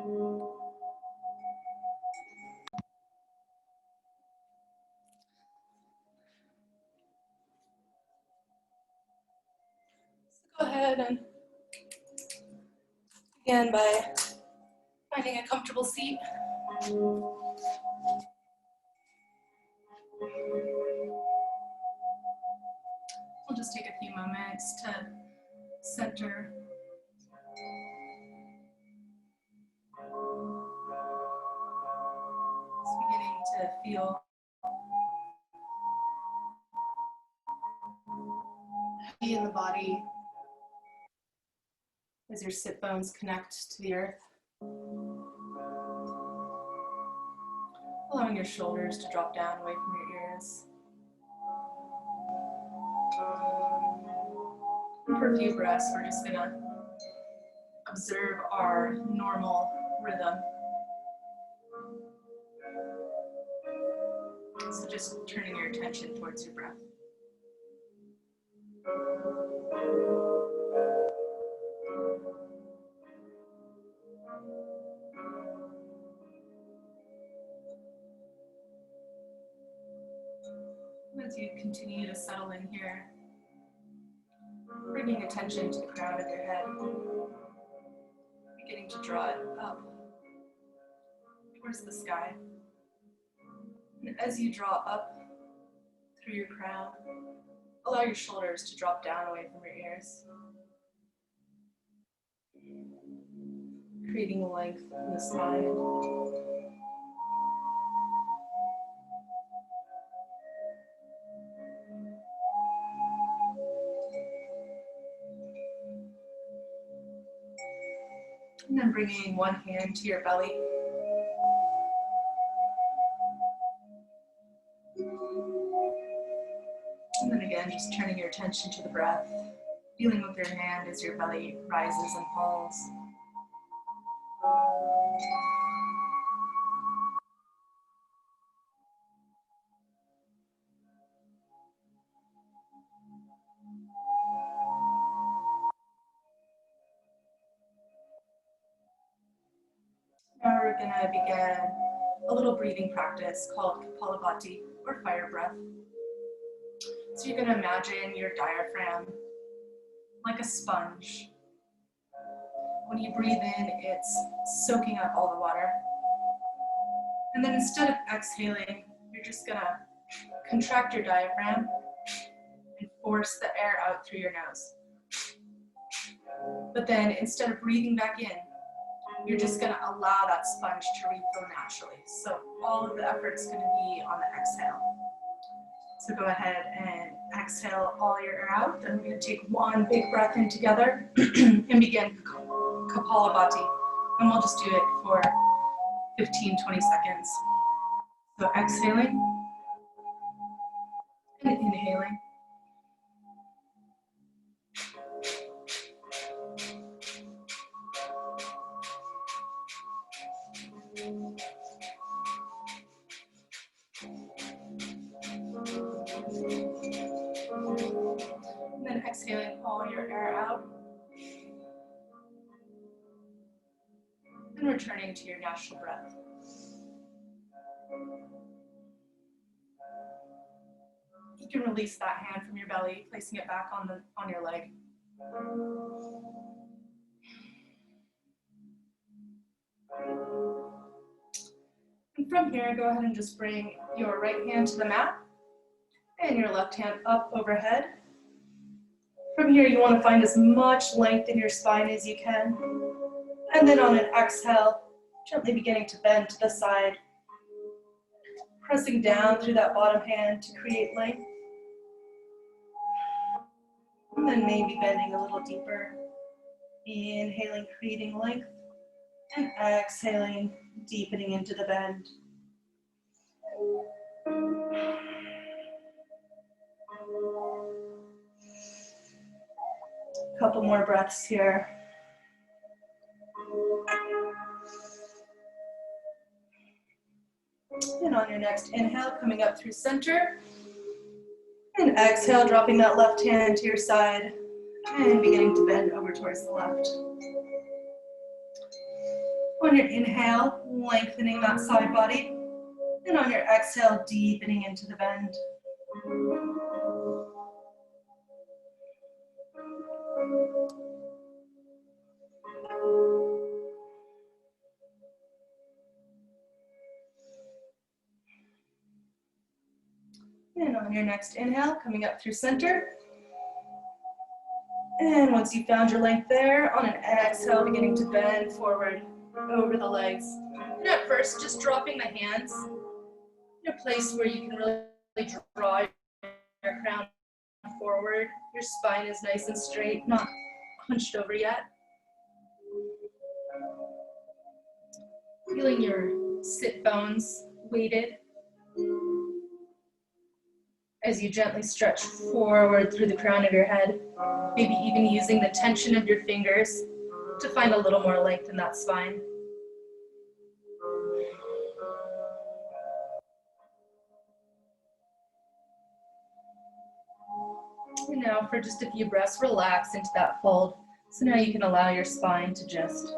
Go ahead and begin by finding a comfortable seat. We'll just take a few moments to center. Just beginning to feel heavy in the body as your sit bones connect to the earth. Allowing your shoulders to drop down away from your ears. And for a few breaths, we're just gonna observe our normal rhythm. So just turning your attention towards your breath. As you continue to settle in here, bringing attention to the crown of your head, beginning to draw it up towards the sky. And as you draw up through your crown, allow your shoulders to drop down away from your ears, creating length in the spine. And then bringing one hand to your belly. And then again, just turning your attention to the breath, feeling with your hand as your belly rises and falls. Now we're going to begin a little breathing practice called Kapalabhati, or fire breath. So you're going to imagine your diaphragm like a sponge. When you breathe in, it's soaking up all the water. And then instead of exhaling, you're just going to contract your diaphragm and force the air out through your nose. But then instead of breathing back in, you're just going to allow that sponge to refill naturally. So all of the effort's going to be on the exhale. So go ahead and exhale all your air out. Then we're going to take one big breath in together and begin Kapalabhati. And we'll just do it for 15, 20 seconds. So exhaling and inhaling. And then exhaling all your air out. And returning to your natural breath. You can release that hand from your belly, placing it back on your leg. And from here, go ahead and just bring your right hand to the mat and your left hand up overhead. From here, you want to find as much length in your spine as you can. And then on an exhale, gently beginning to bend to the side, pressing down through that bottom hand to create length. And then maybe bending a little deeper. Inhaling, creating length, and exhaling, deepening into the bend. Couple more breaths here. And on your next inhale, coming up through center. And exhale, dropping that left hand to your side and beginning to bend over towards the left. On your inhale, lengthening that side body. And on your exhale, deepening into the bend. And on your next inhale, coming up through center. And once you've found your length there, on an exhale, beginning to bend forward over the legs. And at first, just dropping the hands in a place where you can really draw your crown forward. Your spine is nice and straight, not hunched over yet. Feeling your sit bones weighted as you gently stretch forward through the crown of your head, maybe even using the tension of your fingers to find a little more length in that spine. And now for just a few breaths, relax into that fold. So now you can allow your spine to just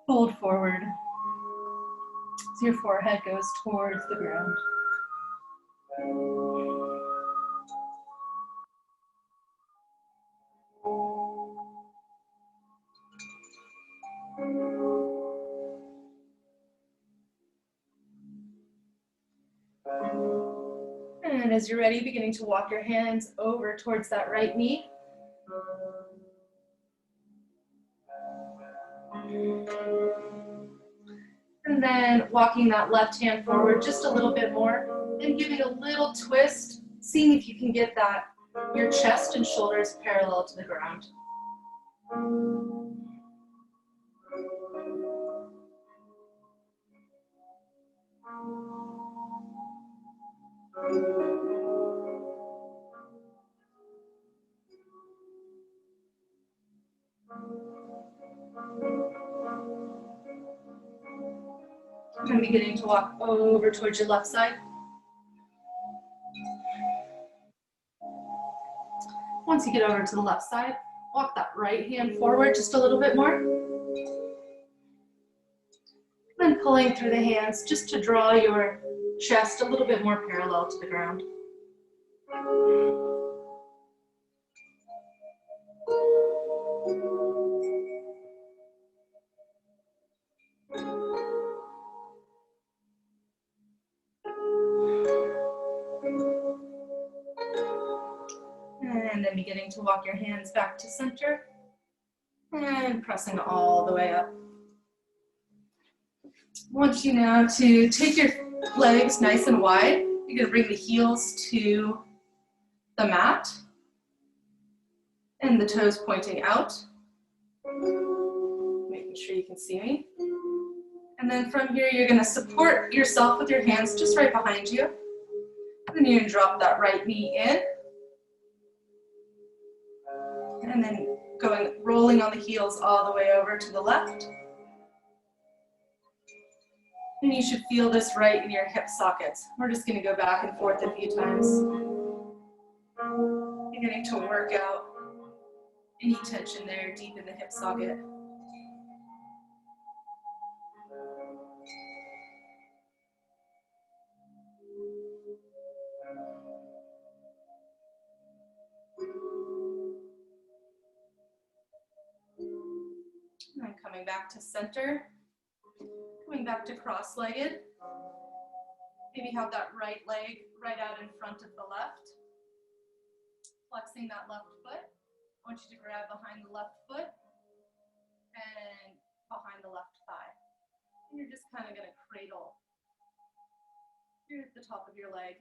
fold forward as your forehead goes towards the ground. And as you're ready, beginning to walk your hands over towards that right knee. And then walking that left hand forward just a little bit more and giving a little twist, seeing if you can get that, your chest and shoulders parallel to the ground. And beginning to walk over towards your left side. Once you get over to the left side, walk that right hand forward just a little bit more. Then pulling through the hands just to draw your chest a little bit more parallel to the ground. And then beginning to walk your hands back to center and pressing all the way up. I want you now to take your legs nice and wide. You're going to bring the heels to the mat and the toes pointing out. Making sure you can see me. And then from here, you're going to support yourself with your hands just right behind you. And then you're going to drop that right knee in. And then rolling on the heels all the way over to the left. And you should feel this right in your hip sockets. We're just going to go back and forth a few times. Beginning to work out any tension there deep in the hip socket. And then coming back to center, coming back to cross-legged. Maybe have that right leg right out in front of the left. Flexing that left foot. I want you to grab behind the left foot and behind the left thigh. And you're just kind of going to cradle here at the top of your leg.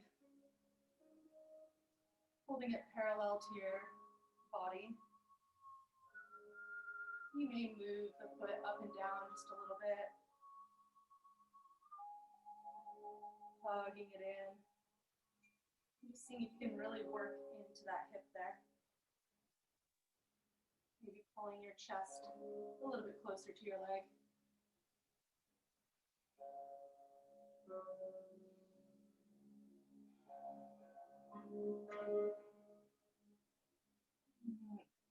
Holding it parallel to your body. You may move the foot up and down just a little bit. Hugging it in. Just seeing if you can really work into that hip there. Maybe pulling your chest a little bit closer to your leg.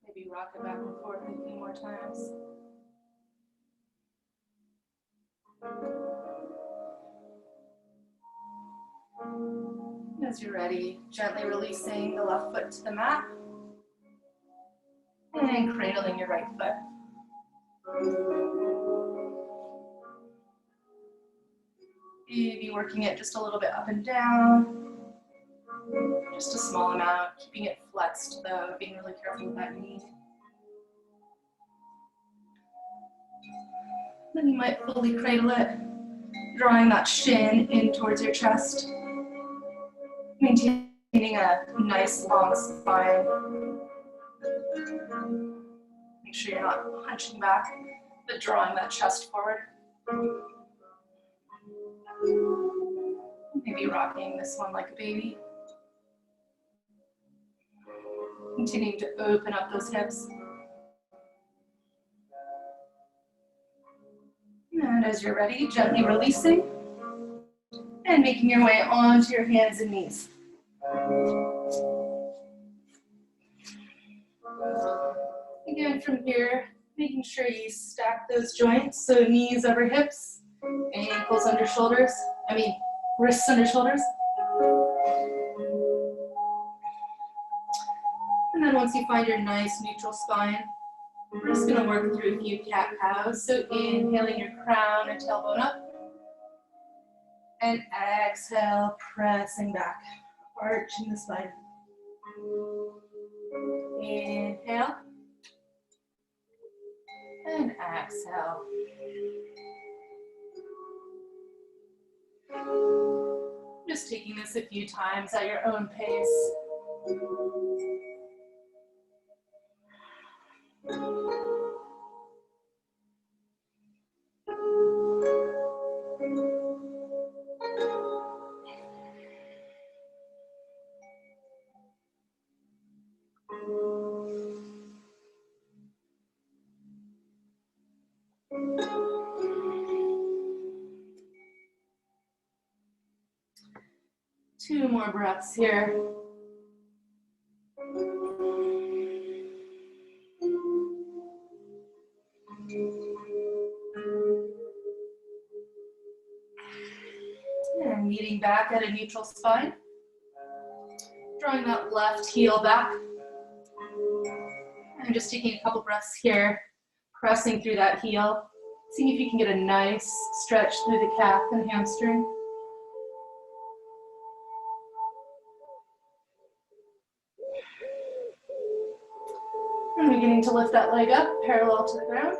Maybe rock it back and forth a few more times. As you're ready, gently releasing the left foot to the mat and cradling your right foot. Maybe working it just a little bit up and down, just a small amount, keeping it flexed though, being really careful with that knee. Then you might fully cradle it, drawing that shin in towards your chest, maintaining a nice long spine. Make sure you're not hunching back, but drawing that chest forward. Maybe rocking this one like a baby. Continuing to open up those hips. And as you're ready, gently releasing and making your way onto your hands and knees. Again, from here, making sure you stack those joints, so knees over hips, ankles under shoulders, wrists under shoulders. And then once you find your nice neutral spine, we're just gonna work through a few cat-cows. So inhaling your crown and tailbone up, and exhale, pressing back, arching the spine. Inhale, and exhale. Just taking this a few times at your own pace. Two more breaths here. And meeting back at a neutral spine. Drawing that left heel back. And just taking a couple breaths here, pressing through that heel. Seeing if you can get a nice stretch through the calf and hamstring. And beginning to lift that leg up, parallel to the ground.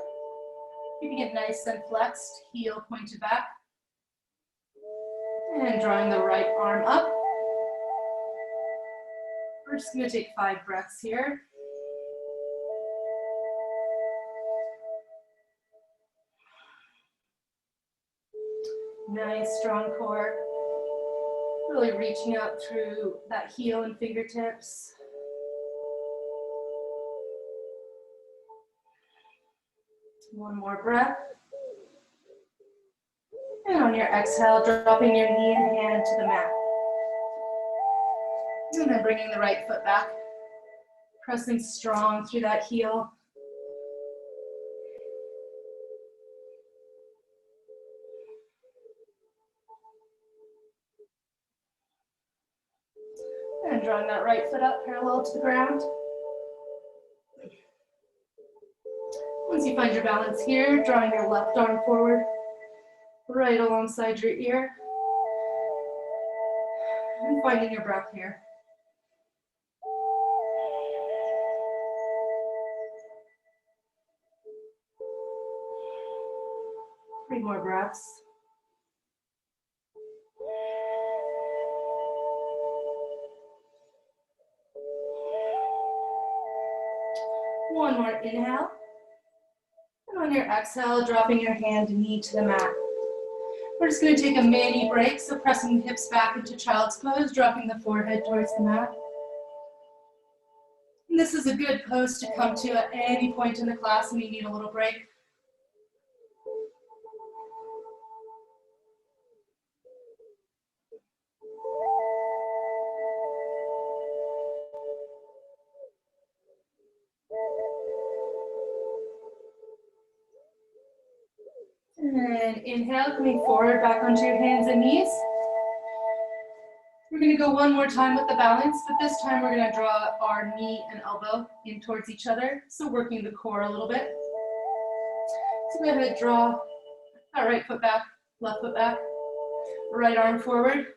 Keeping it nice and flexed, heel pointed back. And drawing the right arm up. We're just going to take 5 breaths here. Nice, strong core. Really reaching out through that heel and fingertips. One more breath. And on your exhale, dropping your knee and hand to the mat. And then bringing the right foot back. Pressing strong through that heel. And drawing that right foot up parallel to the ground. Once you find your balance here, drawing your left arm forward, right alongside your ear. And finding your breath here. Three more breaths. One more inhale. And on your exhale, dropping your hand and knee to the mat. We're just going to take a mini break, so pressing the hips back into child's pose, dropping the forehead towards the mat. And this is a good pose to come to at any point in the class when you need a little break. And inhale, coming forward, back onto your hands and knees. We're going to go one more time with the balance, but this time we're going to draw our knee and elbow in towards each other, so working the core a little bit. So go ahead, draw that right foot back, left foot back, right arm forward,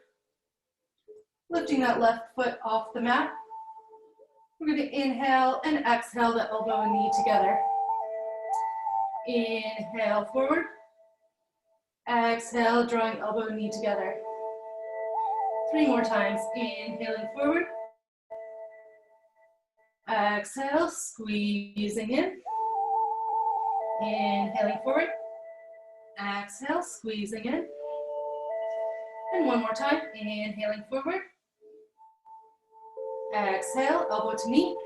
lifting that left foot off the mat. We're going to inhale and exhale the elbow and knee together. Inhale forward, exhale, drawing elbow and knee together. 3 more times, inhaling forward, exhale, squeezing in, inhaling forward, exhale, squeezing in, and one more time, inhaling forward, exhale, elbow to knee,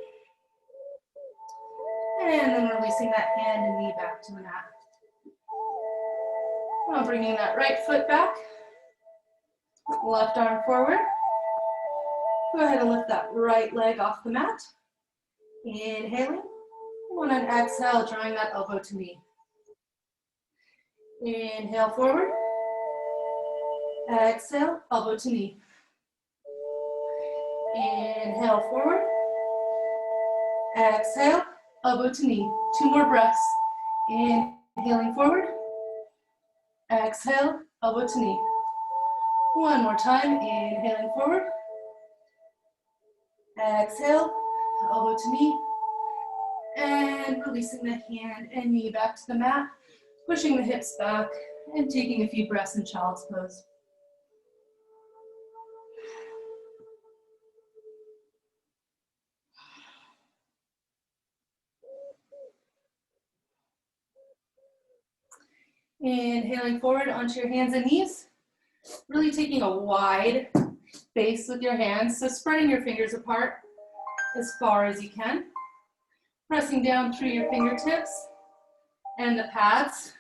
and then releasing that hand and knee back to the mat. Now bringing that right foot back, left arm forward. Go ahead and lift that right leg off the mat. Inhaling. And on exhale, drawing that elbow to knee. Inhale forward. Exhale, elbow to knee. Inhale forward. Exhale, elbow to knee. 2 more breaths. Inhaling forward. Exhale, elbow to knee. One more time, inhaling forward. Exhale, elbow to knee. And releasing the hand and knee back to the mat, pushing the hips back and taking a few breaths in child's pose. Inhaling forward onto your hands and knees. Really taking a wide base with your hands, so spreading your fingers apart as far as you can. Pressing down through your fingertips and the pads.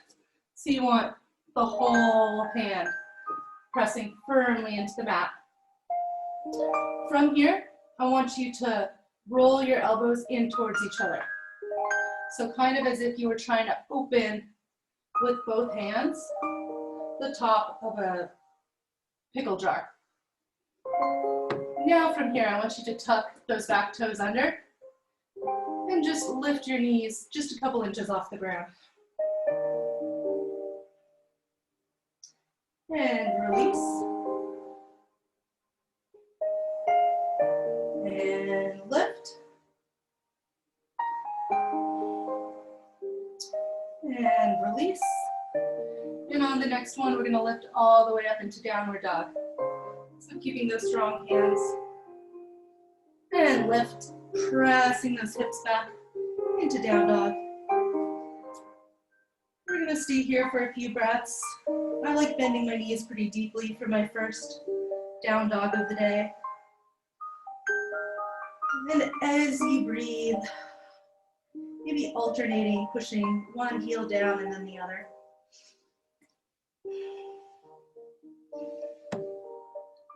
So you want the whole hand pressing firmly into the mat. From here, I want you to roll your elbows in towards each other. So kind of as if you were trying to open with both hands the top of a pickle jar. Now from here, I want you to tuck those back toes under and just lift your knees just a couple inches off the ground. And release. And lift. And release. And on the next one, we're going to lift all the way up into downward dog. So keeping those strong hands. And lift, pressing those hips back into down dog. We're going to stay here for a few breaths. I like bending my knees pretty deeply for my first down dog of the day. And as you breathe, maybe alternating, pushing one heel down and then the other.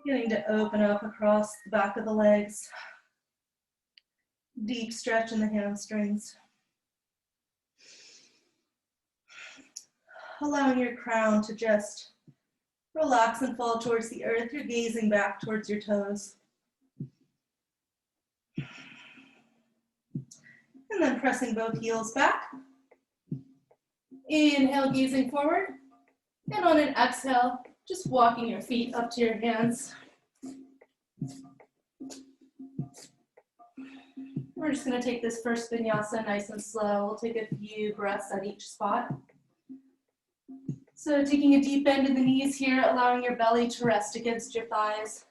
Beginning to open up across the back of the legs. Deep stretch in the hamstrings. Allowing your crown to just relax and fall towards the earth. You're gazing back towards your toes. And then pressing both heels back. Inhale, gazing forward. And on an exhale, just walking your feet up to your hands. We're just going to take this first vinyasa nice and slow. We'll take a few breaths at each spot. So taking a deep bend in the knees here, allowing your belly to rest against your thighs.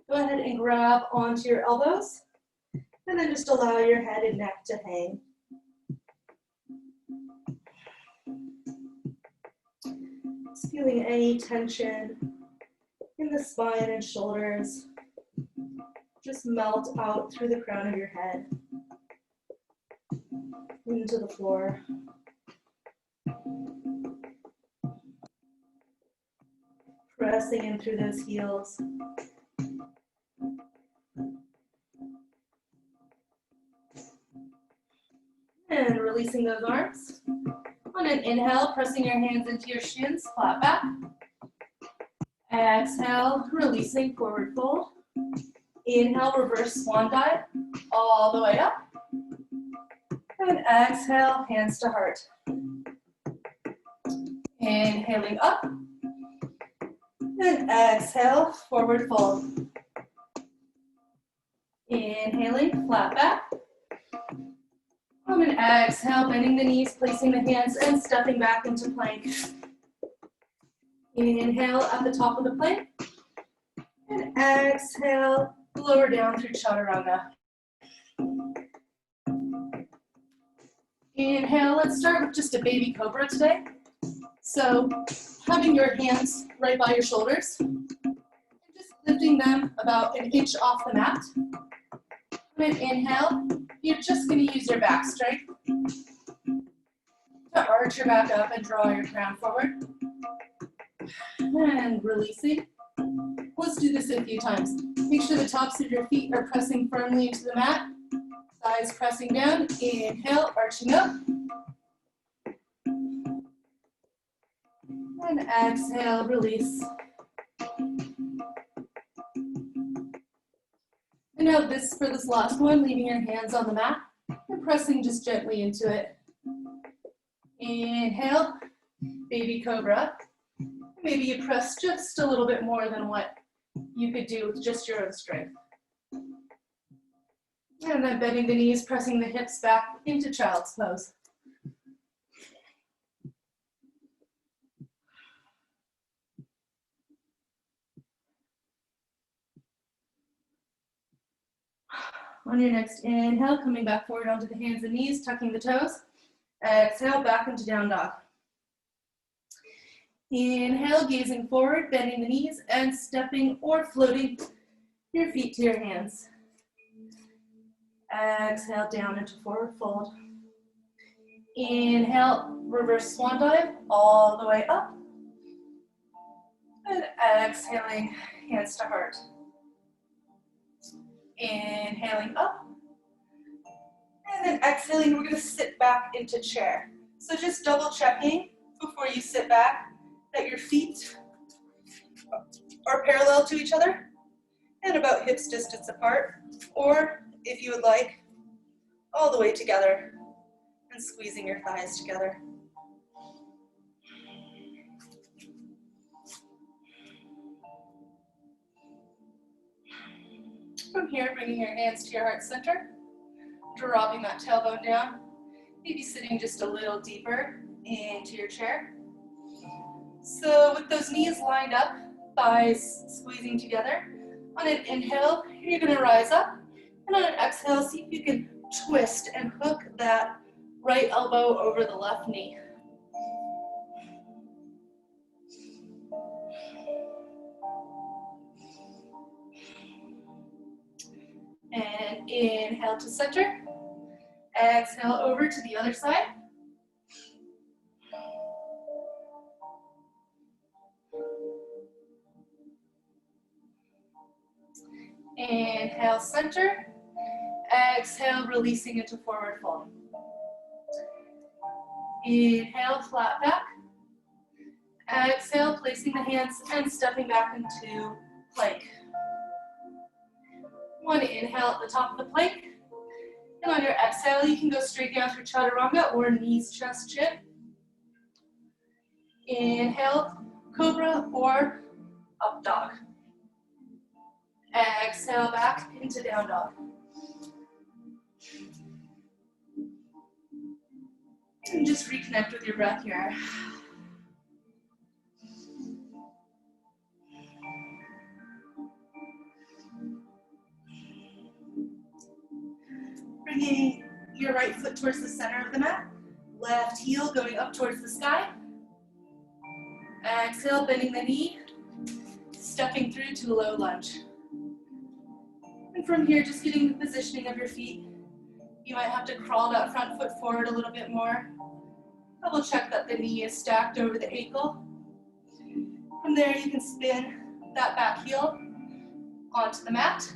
Go ahead and grab onto your elbows, and then just allow your head and neck to hang. Just feeling any tension in the spine and shoulders. Just melt out through the crown of your head into the floor. Pressing in through those heels. And releasing those arms. On an inhale, pressing your hands into your shins, flat back. Exhale, releasing, forward fold. Inhale, reverse swan dive, all the way up. And exhale, hands to heart. Inhaling up. And exhale, forward fold. Inhaling, flat back. And exhale, bending the knees, placing the hands and stepping back into plank. Inhale at the top of the plank. And exhale, lower down through chaturanga. Inhale, let's start with just a baby cobra today. So having your hands right by your shoulders, and just lifting them about an inch off the mat. And inhale, you're just going to use your back strength to arch your back up and draw your crown forward. And releasing. Let's do this a few times. Make sure the tops of your feet are pressing firmly into the mat. Thighs pressing down. Inhale, arching up. And exhale, release. And now for this last one, leaving your hands on the mat and pressing just gently into it. Inhale, baby cobra. Maybe you press just a little bit more than what you could do with just your own strength. And then bending the knees, pressing the hips back into child's pose. On your next inhale, coming back forward onto the hands and knees, tucking the toes. Exhale, back into down dog. Inhale, gazing forward, bending the knees and stepping or floating your feet to your hands. Exhale, down into forward fold. Inhale, reverse swan dive, all the way up. And exhaling, hands to heart. Inhaling up. And then exhaling, we're going to sit back into chair. So just double checking before you sit back that your feet are parallel to each other and about hips distance apart, or if you would like, all the way together and squeezing your thighs together. From here, bringing your hands to your heart center, dropping that tailbone down, maybe sitting just a little deeper into your chair. So with those knees lined up, thighs squeezing together, on an inhale, you're going to rise up, and on an exhale, see if you can twist and hook that right elbow over the left knee. And inhale to center. Exhale over to the other side. Inhale, center. Exhale, releasing into forward fold. Inhale, flat back. Exhale, placing the hands and stepping back into plank. One inhale at the top of the plank. And on your exhale, you can go straight down through chaturanga or knees, chest, chin. Inhale, cobra or up dog. Exhale back into down dog. And just reconnect with your breath here. Bringing your right foot towards the center of the mat. Left heel going up towards the sky. Exhale, bending the knee. Stepping through to a low lunge. And from here, just getting the positioning of your feet. You might have to crawl that front foot forward a little bit more. Double check that the knee is stacked over the ankle. From there, you can spin that back heel onto the mat.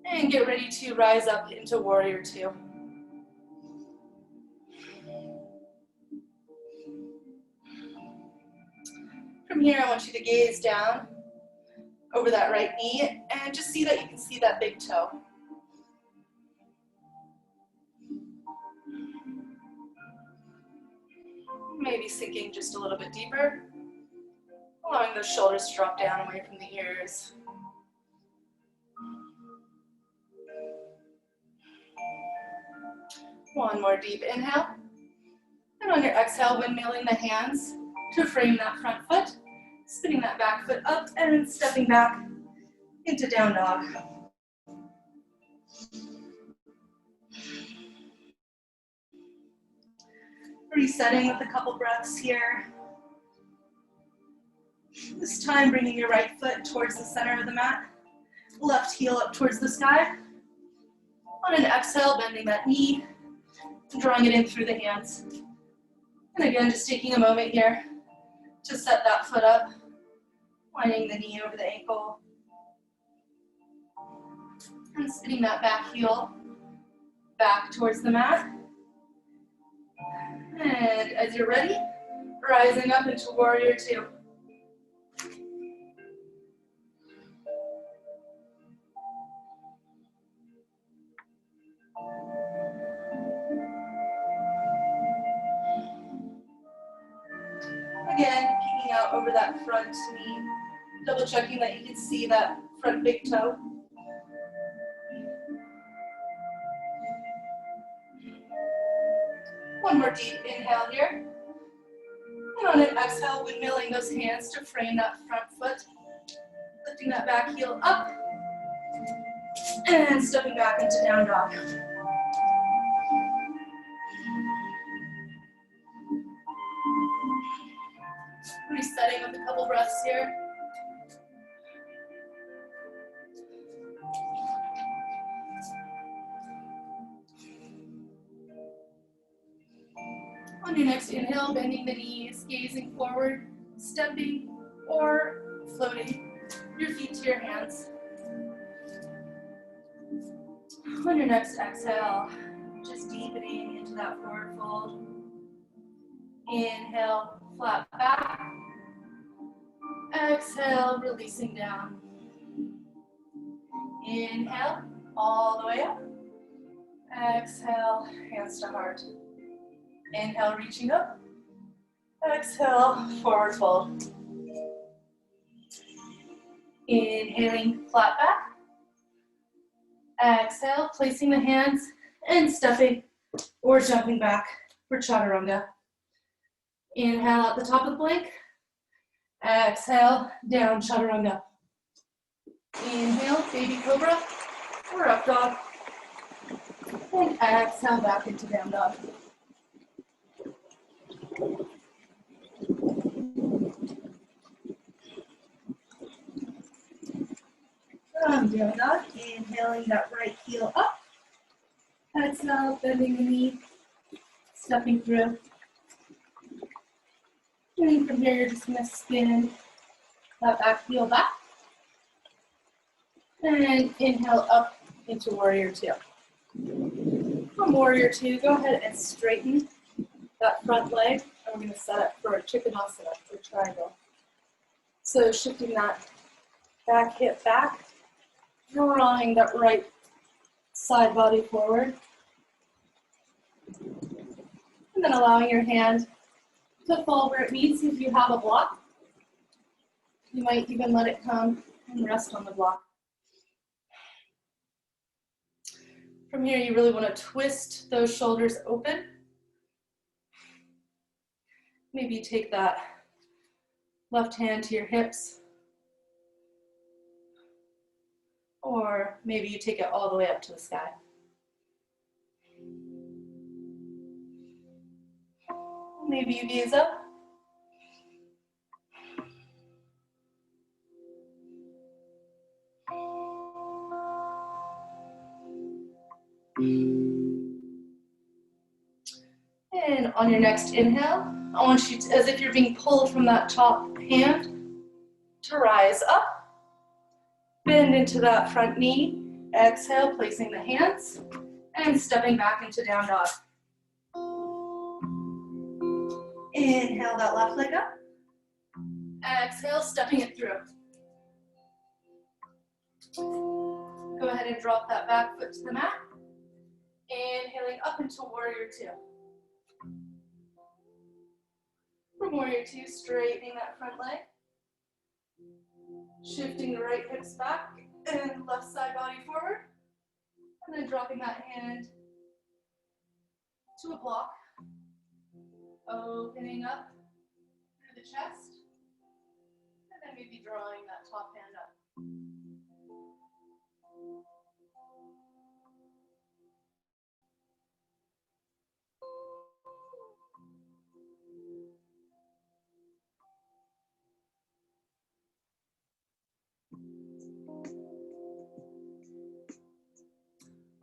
And get ready to rise up into warrior two. From here, I want you to gaze down over that right knee, and just see that you can see that big toe. Maybe sinking just a little bit deeper, allowing those shoulders to drop down away from the ears. One more deep inhale. And on your exhale, windmilling the hands to frame that front foot, spinning that back foot up and stepping back into down dog. Resetting with a couple breaths here. This time bringing your right foot towards the center of the mat, left heel up towards the sky. On an exhale, bending that knee, drawing it in through the hands. And again, just taking a moment here to set that foot up, winding the knee over the ankle, and spinning that back heel back towards the mat. And as you're ready, rising up into warrior two. Again, peeking out over that front knee, double checking that you can see that front big toe. One more deep inhale here. And on an exhale, windmilling those hands to frame that front foot, lifting that back heel up, and stepping back into down dog. Resetting with a couple breaths here. On your next inhale, bending the knees, gazing forward, stepping or floating your feet to your hands. On your next exhale, just deepening into that forward fold. Inhale, flat back. Exhale, releasing down. Inhale, all the way up. Exhale, hands to heart. Inhale, reaching up. Exhale, forward fold. Inhaling, flat back. Exhale, placing the hands and stepping or jumping back for chaturanga. Inhale at the top of the plank. Exhale, down chaturanga. Inhale, baby cobra or up dog. And exhale back into down dog. From down dog, inhaling that right heel up. Exhale, bending the knee, stepping through. And from here, you're just going to spin that back heel back. And inhale up into warrior two. From warrior two, go ahead and straighten that front leg. And we're going to set up for a trikonasana, or triangle. So shifting that back hip back, drawing that right side body forward. And then allowing your hand to fall where it needs. If you have a block, you might even let it come and rest on the block. From here, you really want to twist those shoulders open. Maybe take that left hand to your hips. Or maybe you take it all the way up to the sky. Maybe you gaze up. And on your next inhale, I want you to, as if you're being pulled from that top hand, to rise up. Bend into that front knee. Exhale, placing the hands and stepping back into down dog. Inhale that left leg up. Exhale, stepping it through. Go ahead and drop that back foot to the mat. Inhaling up into warrior two. From warrior two, straightening that front leg. Shifting the right hips back and left side body forward. And then dropping that hand to a block. Opening up through the chest. And then maybe drawing that top hand up.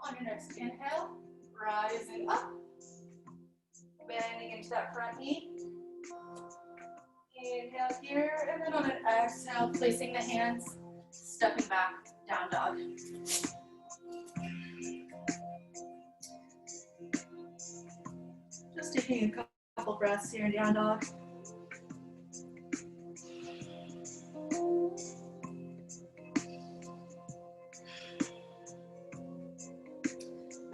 On your next inhale, rising up, bending into that front knee. Inhale here, and then on an exhale, placing the hands, stepping back, down dog. Just taking a couple breaths here in down dog.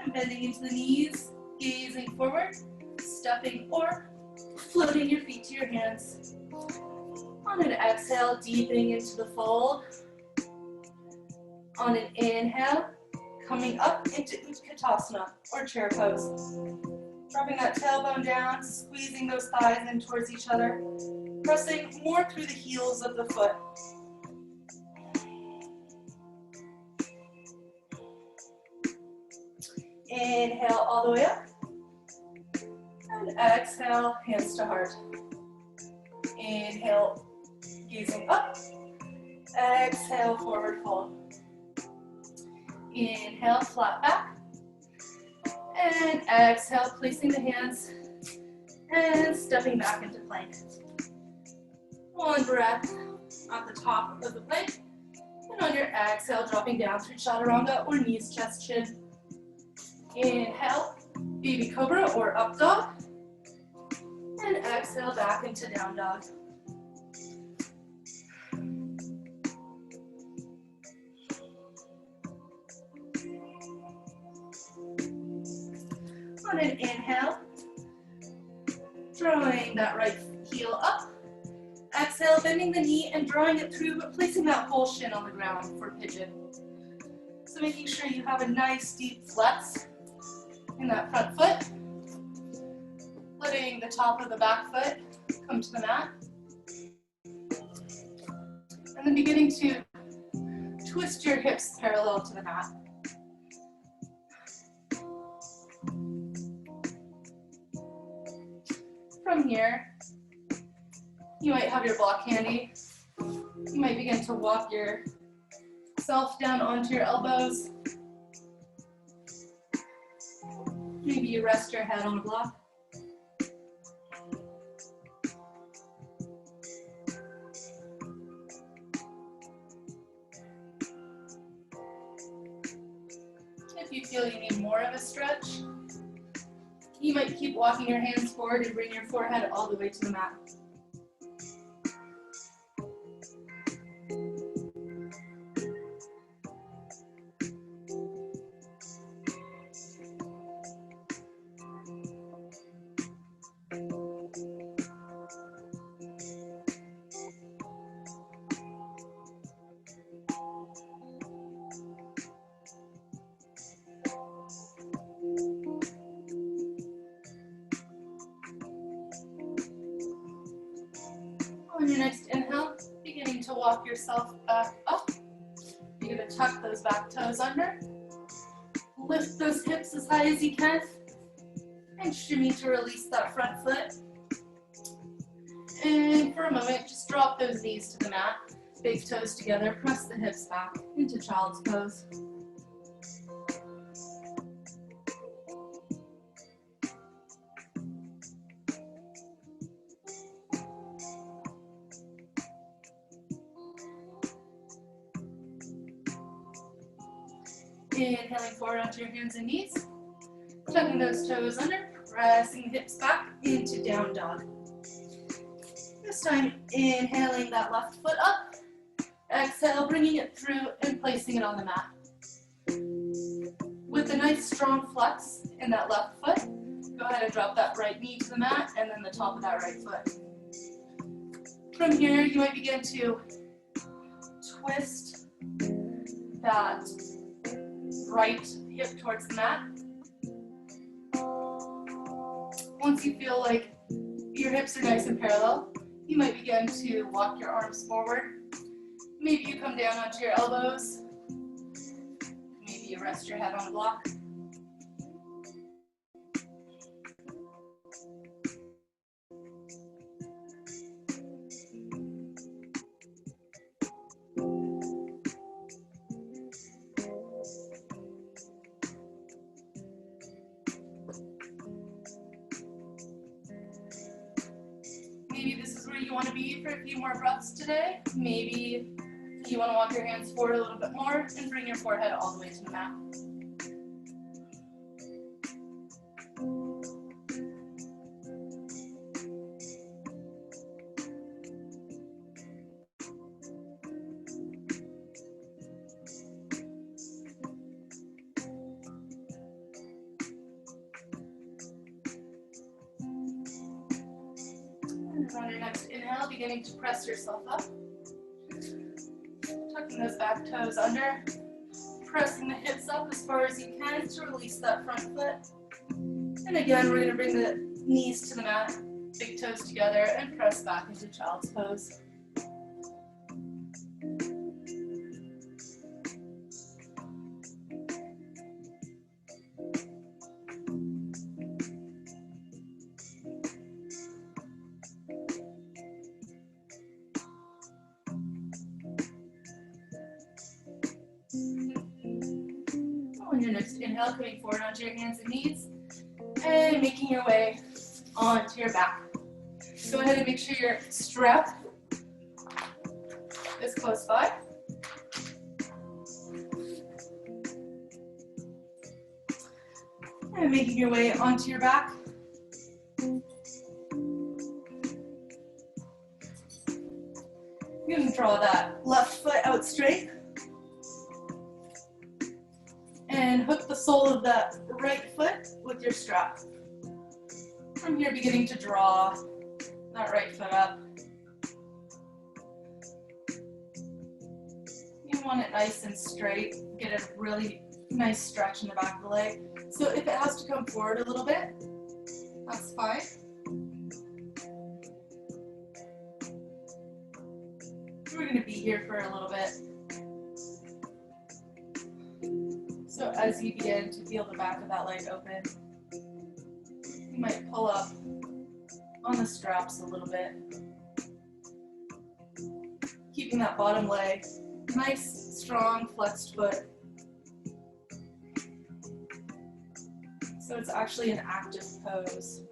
And bending into the knees, gazing forward, stepping or floating your feet to your hands. On an exhale, deepening into the fold. On an inhale, coming up into Utkatasana or chair pose. Dropping that tailbone down, squeezing those thighs in towards each other, pressing more through the heels of the foot. Inhale all the way up. And exhale, hands to heart. Inhale, gazing up. Exhale, forward fold. Inhale, flat back. And exhale, placing the hands and stepping back into plank. One breath at the top of the plank. And on your exhale, dropping down through chaturanga or knees, chest, chin. Inhale, baby cobra or up dog. And exhale back into down dog. On an inhale, drawing that right heel up. Exhale, bending the knee and drawing it through, but placing that whole shin on the ground for pigeon. So making sure you have a nice deep flex in that front foot. Letting the top of the back foot come to the mat. And then beginning to twist your hips parallel to the mat. From here, you might have your block handy. You might begin to walk yourself down onto your elbows. Maybe you rest your head on a block. If you feel you need more of a stretch, you might keep walking your hands forward and bring your forehead all the way to the mat. On your next inhale, beginning to walk yourself back up. You're going to tuck those back toes under. Lift those hips as high as you can. And shimmy to release that front foot. And for a moment, just drop those knees to the mat. Big toes together, press the hips back into child's pose. Inhaling forward onto your hands and knees. Tucking those toes under, pressing the hips back into down dog. This time, inhaling that left foot up. exhale, bringing it through and placing it on the mat. With a nice strong flex in that left foot, go ahead and drop that right knee to the mat and then the top of that right foot. From here, you might begin to twist that right hip towards the mat. Once you feel like your hips are nice and parallel, you might begin to walk your arms forward. Maybe you come down onto your elbows. Maybe you rest your head on a block. Maybe this is where you want to be for a few more breaths today. Maybe you want to walk your hands forward a little bit more and bring your forehead all the way to the mat. And on your next inhale, beginning to press yourself up. Tucking those back toes under. Pressing the hips up as far as you can to release that front foot. And again, we're going to bring the knees to the mat, big toes together, and press back into child's pose. On your next inhale, coming forward onto your hands and knees, and making your way onto your back. Go ahead and make sure your strap is close by. And making your way onto your back. You're going to draw that left foot out straight. And hook the sole of that right foot with your strap. From here, beginning to draw that right foot up. You want it nice and straight. Get a really nice stretch in the back of the leg. So if it has to come forward a little bit, that's fine. We're going to be here for a little bit. So as you begin to feel the back of that leg open, you might pull up on the straps a little bit, keeping that bottom leg nice, strong, flexed foot. So it's actually an active pose.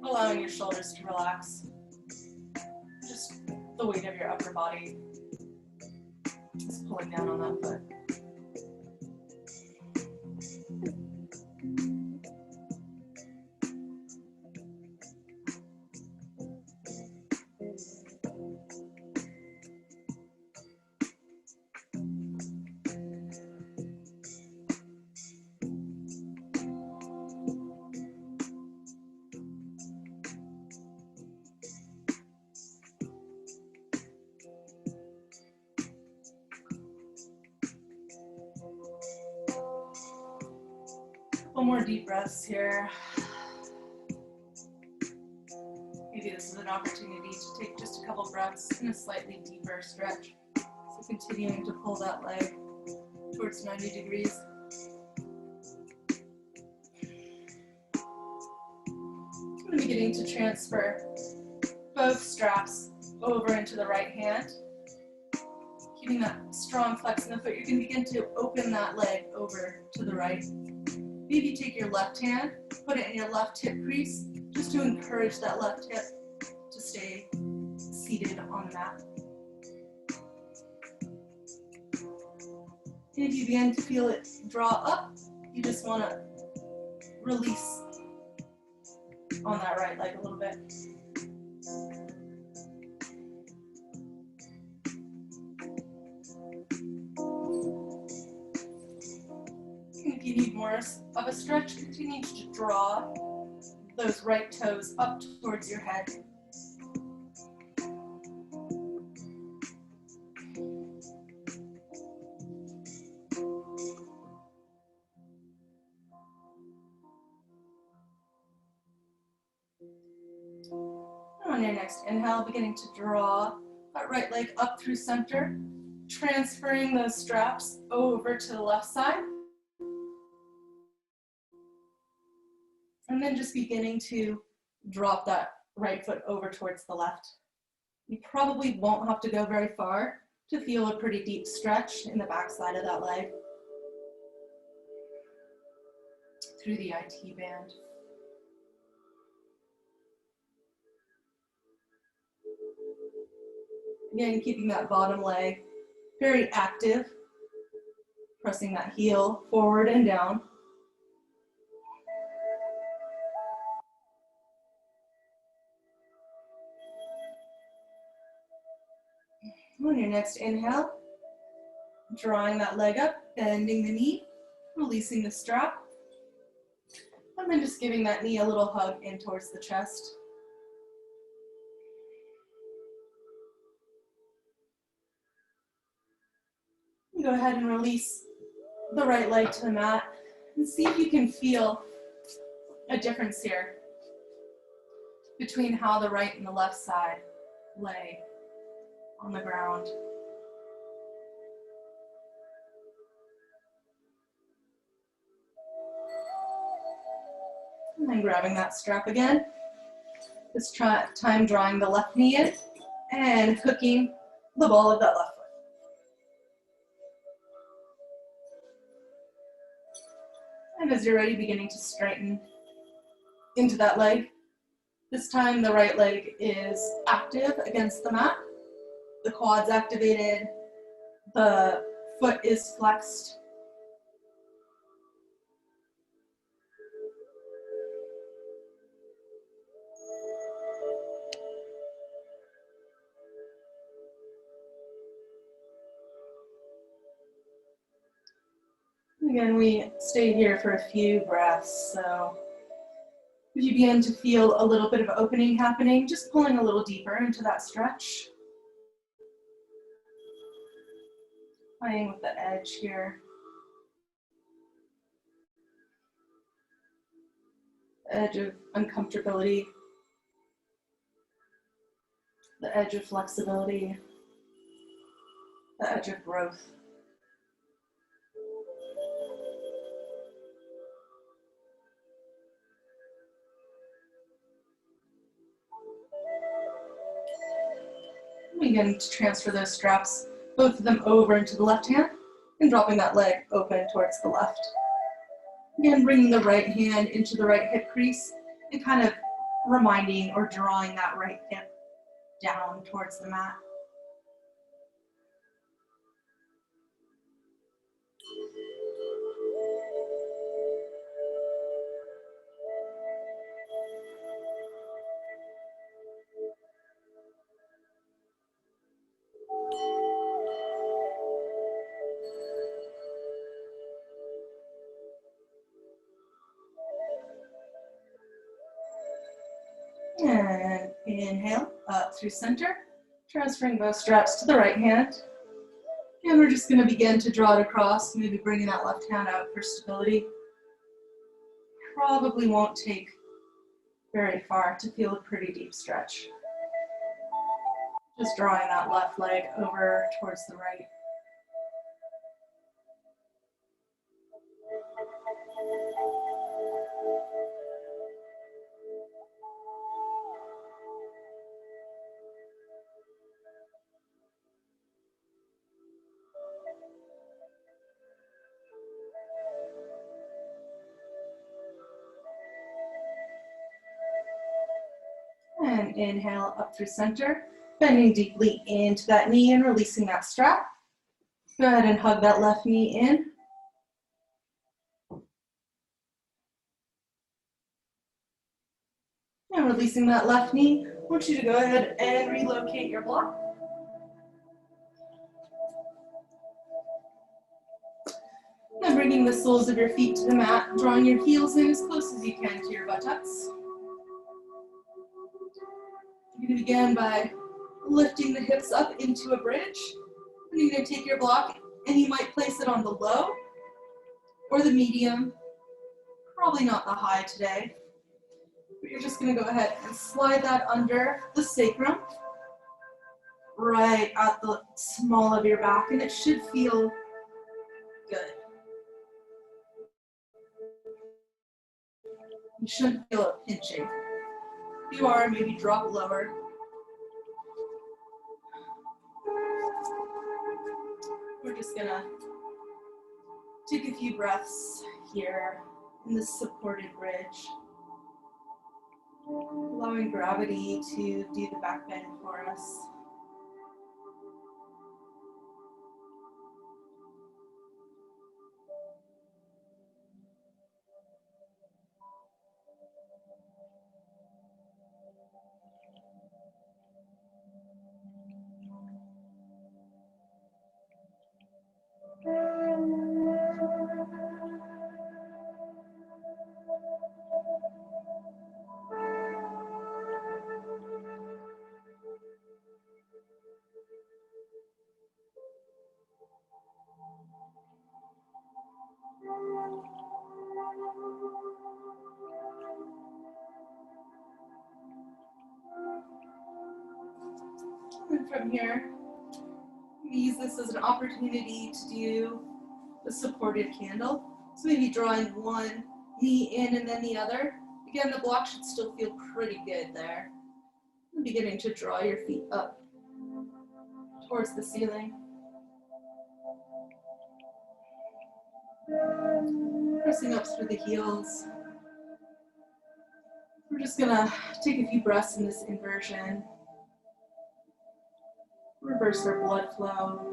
Allowing your shoulders to relax, just the weight of your upper body is pulling down on that foot. Couple more deep breaths here. Maybe this is an opportunity to take just a couple breaths in a slightly deeper stretch. So continuing to pull that leg towards 90 degrees. I'm beginning to transfer both straps over into the right hand. Keeping that strong flex in the foot, you're going to begin to open that leg over to the right. Maybe take your left hand, put it in your left hip crease, just to encourage that left hip to stay seated on the mat. And if you begin to feel it draw up, you just want to release on that right leg a little bit. If you need more of a stretch, continue to draw those right toes up towards your head. On your next inhale, beginning to draw that right leg up through center, transferring those straps over to the left side. And then just beginning to drop that right foot over towards the left. You probably won't have to go very far to feel a pretty deep stretch in the backside of that leg through the IT band. Again, keeping that bottom leg very active, pressing that heel forward and down. On your next inhale, drawing that leg up, bending the knee, releasing the strap, and then just giving that knee a little hug in towards the chest. Go ahead and release the right leg to the mat and see if you can feel a difference here between how the right and the left side lay on the ground. And then grabbing that strap again. This time drawing the left knee in and hooking the ball of that left foot. And as you're ready, beginning to straighten into that leg. This time the right leg is active against the mat. The quad's activated. The foot is flexed. Again, we stay here for a few breaths, so if you begin to feel a little bit of opening happening, just pulling a little deeper into that stretch. Playing with the edge here. The edge of uncomfortability. The edge of flexibility. The edge of growth. Begin to transfer those straps, both of them over into the left hand and dropping that leg open towards the left. Again, bringing the right hand into the right hip crease and kind of reminding or drawing that right hip down towards the mat. And inhale, up through center, transferring both straps to the right hand. And we're just going to begin to draw it across, maybe bringing that left hand out for stability. Probably won't take very far to feel a pretty deep stretch. Just drawing that left leg over towards the right. And inhale up through center, bending deeply into that knee and releasing that strap. Go ahead and hug that left knee in. And releasing that left knee, I want you to go ahead and relocate your block. Then bringing the soles of your feet to the mat, drawing your heels in as close as you can to your buttocks. You're going to begin by lifting the hips up into a bridge. And you're going to take your block and you might place it on the low or the medium, probably not the high today. But you're just going to go ahead and slide that under the sacrum, right at the small of your back, and it should feel good. You shouldn't feel it pinching. If you are, maybe drop lower. We're just gonna take a few breaths here in this supported bridge, allowing gravity to do the back bend for us. And from here, use this as an opportunity to do the supported candle. So maybe drawing one knee in and then the other. Again, the block should still feel pretty good there. And beginning to draw your feet up towards the ceiling. Pressing up through the heels. We're just gonna take a few breaths in this inversion. Reverse our blood flow.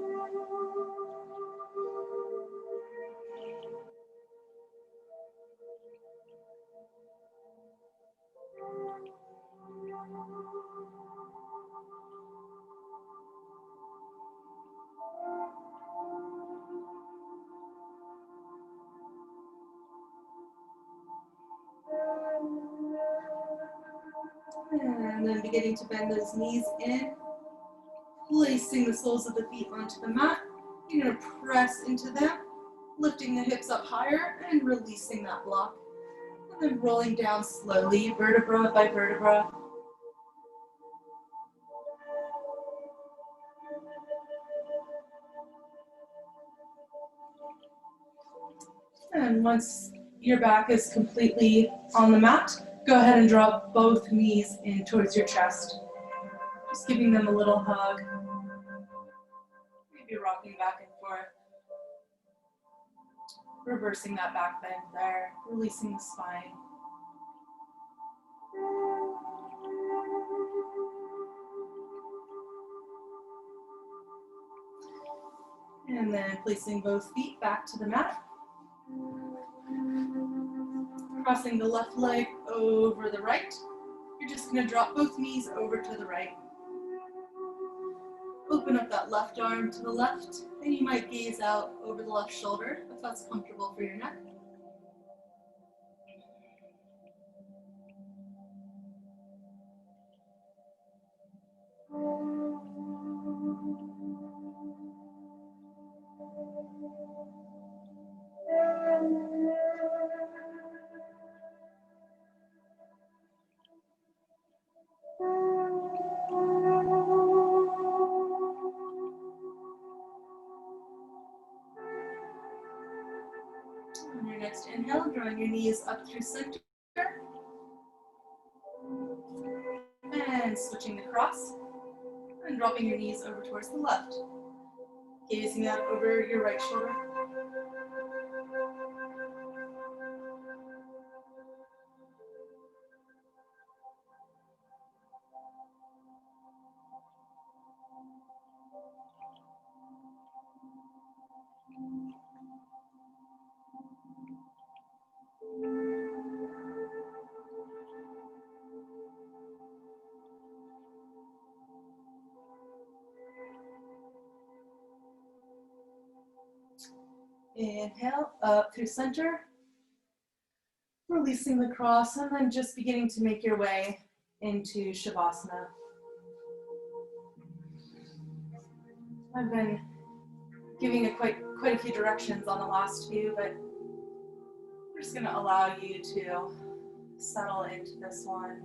And then beginning to bend those knees in, placing the soles of the feet onto the mat. You're going to press into them, lifting the hips up higher and releasing that block. And then rolling down slowly, vertebra by vertebra. And once your back is completely on the mat, go ahead and drop both knees in towards your chest. Just giving them a little hug. Maybe rocking back and forth. Reversing that back bend there, releasing the spine. And then placing both feet back to the mat. Crossing the left leg over the right. You're just going to drop both knees over to the right. Open up that left arm to the left, and you might gaze out over the left shoulder if that's comfortable for your neck. On your next inhale, drawing your knees up through center. And switching the cross. And dropping your knees over towards the left. Gazing out over your right shoulder. Inhale, up through center. Releasing the cross, and then just beginning to make your way into Shavasana. I've been giving you quite a few directions on the last few, but I'm just going to allow you to settle into this one.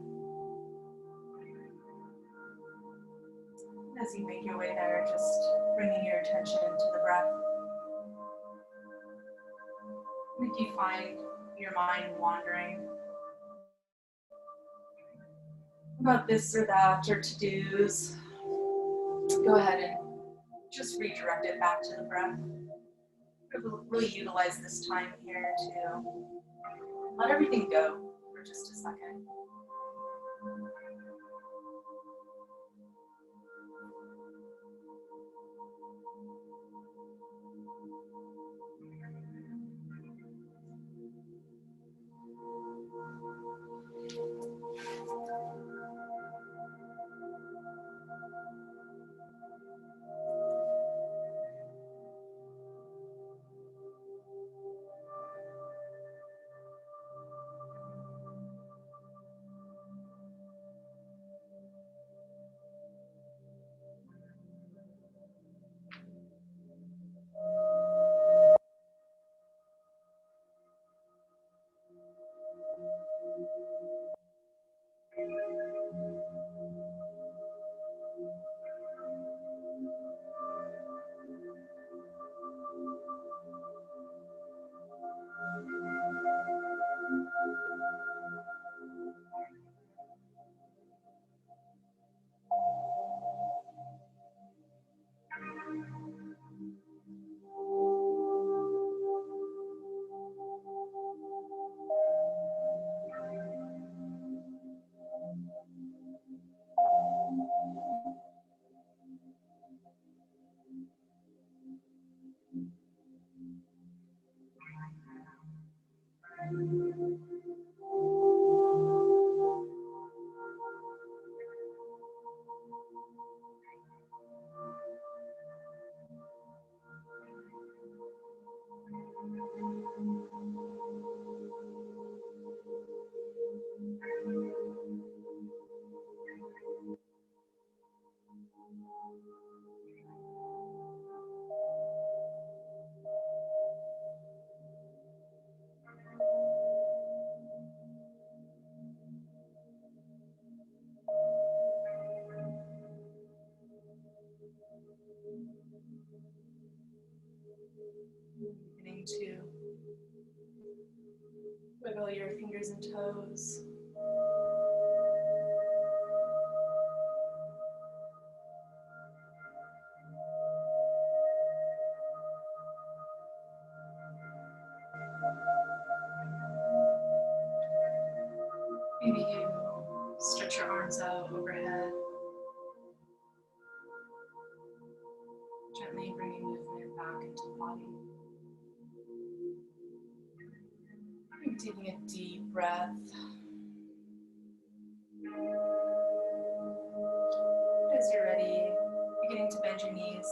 As you make your way there, just bringing your attention to the breath. If you find your mind wandering about this or that or to-dos, go ahead and just redirect it back to the breath. Really utilize this time here to let everything go for just a second. Beginning to wiggle your fingers and toes. Maybe you stretch your arms out overhead, gently bringing movement back into the body. And taking a deep breath. As you're ready, beginning to bend your knees,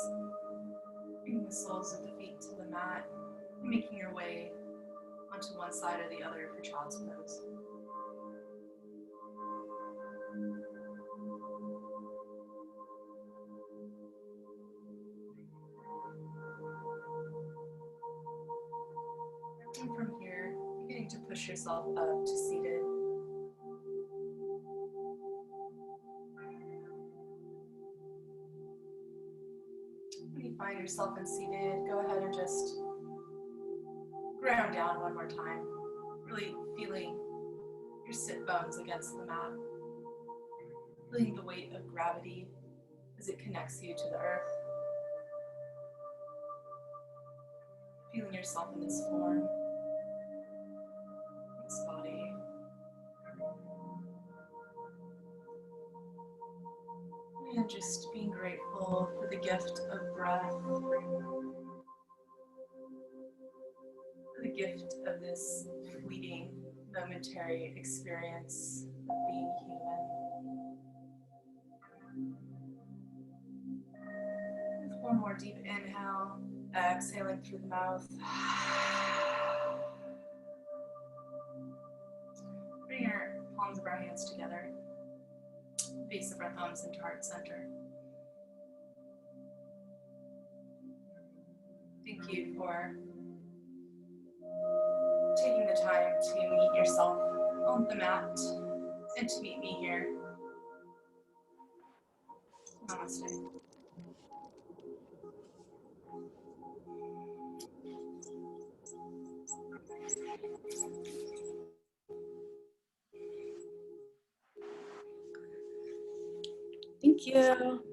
bringing the soles of the feet to the mat, and making your way onto one side or the other for child's pose. And from here, beginning to push yourself up to seated. When you find yourself in seated, go ahead and just ground down one more time, really feeling your sit bones against the mat, feeling the weight of gravity as it connects you to the earth, feeling yourself in this form, this body. And just being grateful for the gift of breath, for the gift of this fleeting, momentary experience of being human. With one more deep inhale. Exhaling through the mouth. Bring your palms of our hands together. Base of our thumbs into heart center. Thank you for taking the time to meet yourself on the mat and to meet me here. Namaste. Thank you.